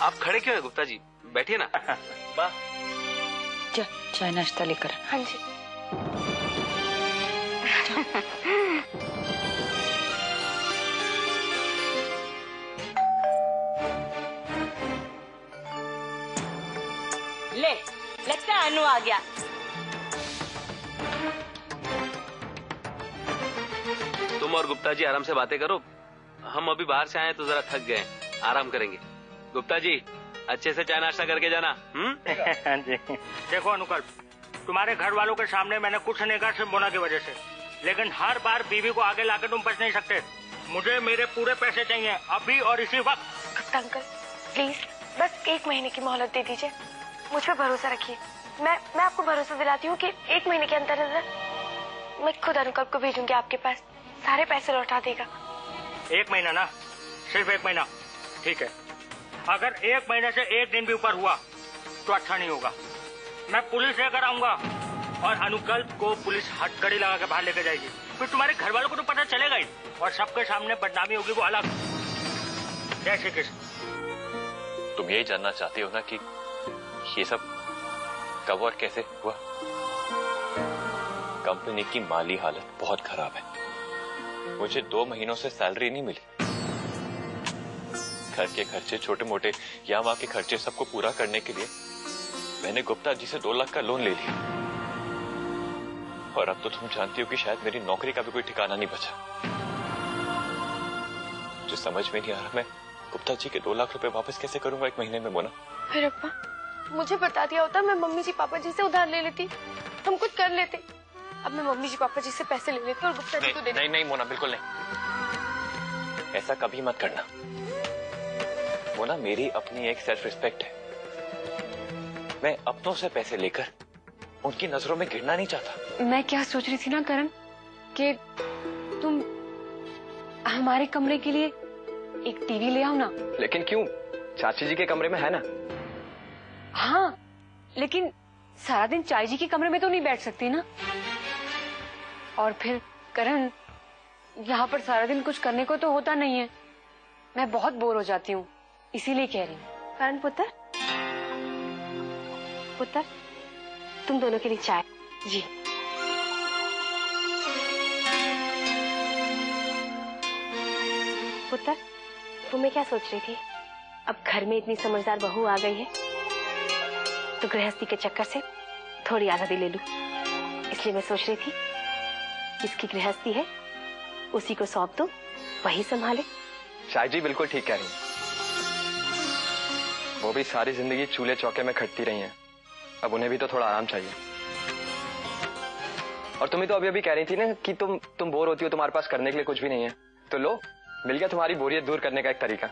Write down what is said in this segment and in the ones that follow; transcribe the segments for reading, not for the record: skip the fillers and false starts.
आप खड़े क्यों हैं गुप्ता जी? बैठिए ना। वाह, चाय नाश्ता लेकर। हाँ जी। ले, लगता है अनु आ गया। तुम और गुप्ता जी आराम से बातें करो, हम अभी बाहर से आए तो जरा थक गए, आराम करेंगे। गुप्ता जी अच्छे से चाय नाश्ता करके जाना। हाँ जी। देखो अनुकल्प, तुम्हारे घर वालों के सामने मैंने कुछ नहीं कहा सिर्फ मोना की वजह से, लेकिन हर बार बीवी को आगे लाकर तुम बच नहीं सकते। मुझे मेरे पूरे पैसे चाहिए अभी और इसी वक्त। गुप्ता अंकल प्लीज बस 1 महीने की मोहलत दे दीजिए, मुझ पर भरोसा रखिए। मैं आपको भरोसा दिलाती हूँ कि 1 महीने के अंदर मैं खुद अनुकल्प को भेजूंगी आपके पास, सारे पैसे लौटा देगा। 1 महीना ना, सिर्फ 1 महीना, ठीक है। अगर 1 महीने से 1 दिन भी ऊपर हुआ तो अच्छा नहीं होगा। मैं पुलिस लेकर आऊंगा और अनुकल्प को पुलिस हथकड़ी लगा के बाहर लेकर जाएगी, फिर तुम्हारे घर वालों को तो पता चलेगा ही और सबके सामने बदनामी होगी वो अलग। जय श्री कृष्ण। तुम यही जानना चाहती हो ना कि ये सब कब और कैसे हुआ? कंपनी की माली हालत बहुत खराब है, मुझे 2 महीनों से सैलरी नहीं मिली। घर के खर्चे, छोटे मोटे यहाँ वहां के खर्चे सबको पूरा करने के लिए मैंने गुप्ता जी से 2 लाख का लोन ले लिया। और अब तो तुम जानती हो कि शायद मेरी नौकरी का भी कोई ठिकाना नहीं बचा। जो समझ में नहीं आ रहा मैं गुप्ता जी के 2 लाख रुपए वापस कैसे करूंगा 1 महीने में। मोना, फिर अब्बा मुझे बता दिया होता, मैं मम्मी जी पापा जी से उधार ले लेती, हम कुछ कर लेते। अब मैं मम्मी जी पापा जी से पैसे ले लेती और गुप्ता जी को दे देती। नहीं मोना, बिल्कुल नहीं, ऐसा कभी मत करना। मोना, मेरी अपनी एक सेल्फ रिस्पेक्ट है, मैं अपनों से पैसे लेकर उनकी नजरों में गिरना नहीं चाहता। मैं क्या सोच रही थी ना करण, कि तुम हमारे कमरे के लिए एक टीवी ले आओ ना। लेकिन क्यों? चाची जी के कमरे में है ना। हाँ, लेकिन सारा दिन चाची जी के कमरे में तो नहीं बैठ सकती ना। और फिर करण, यहाँ पर सारा दिन कुछ करने को तो होता नहीं है, मैं बहुत बोर हो जाती हूँ, इसीलिए कह रही हूँ। करण पुत्र, तुम दोनों के लिए चाय। जी। पुत्र, तुम्हें क्या सोच रही थी? अब घर में इतनी समझदार बहू आ गई है तो गृहस्थी के चक्कर से थोड़ी आजादी ले लूं, इसलिए मैं सोच रही थी जिसकी गृहस्थी है उसी को सौंप दो, वही संभाले। चाय जी बिल्कुल ठीक कह रही हैं, वो भी सारी जिंदगी चूल्हे चौके में खटती रही हैं, अब उन्हें भी तो थोड़ा आराम चाहिए। और तुम्हें तो अभी कह रही थी ना कि तुम बोर होती हो, तुम्हारे पास करने के लिए कुछ भी नहीं है, तो लो, मिल गया तुम्हारी बोरियत दूर करने का एक तरीका।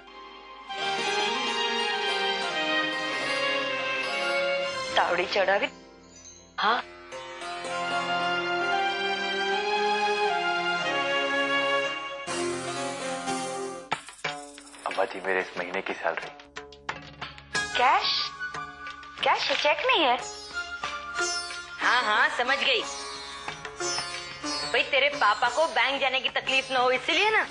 तावड़ी चढ़ावी। हाँ, अम्मा जी, मेरे इस महीने की सैलरी। कैश? कैश है, चेक नहीं है। हाँ हाँ, समझ गई। भाई तेरे पापा को बैंक जाने की तकलीफ ना हो इसलिए ना।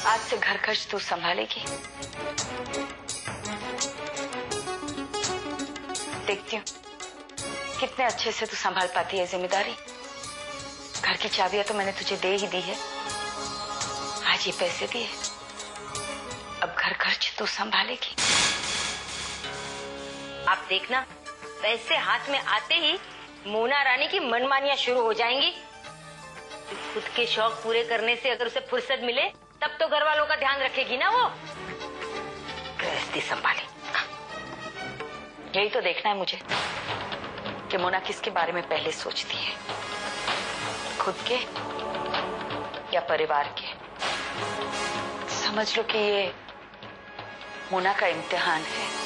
आज से घर खर्च तू संभालेगी। देखती हूँ कितने अच्छे से तू संभाल पाती है जिम्मेदारी। घर की चाबियां तो मैंने तुझे दे ही दी है, आज ये पैसे दिए, अब घर खर्च तू संभालेगी। आप देखना, पैसे हाथ में आते ही मोना रानी की मनमानियां शुरू हो जाएंगी। खुद के शौक पूरे करने से अगर उसे फुर्सत मिले तब तो घर वालों का ध्यान रखेगी ना वो। गृहस्थी संभाले, यही तो देखना है मुझे कि मोना किसके बारे में पहले सोचती है, खुद के या परिवार के। समझ लो कि ये मोना का इम्तिहान है।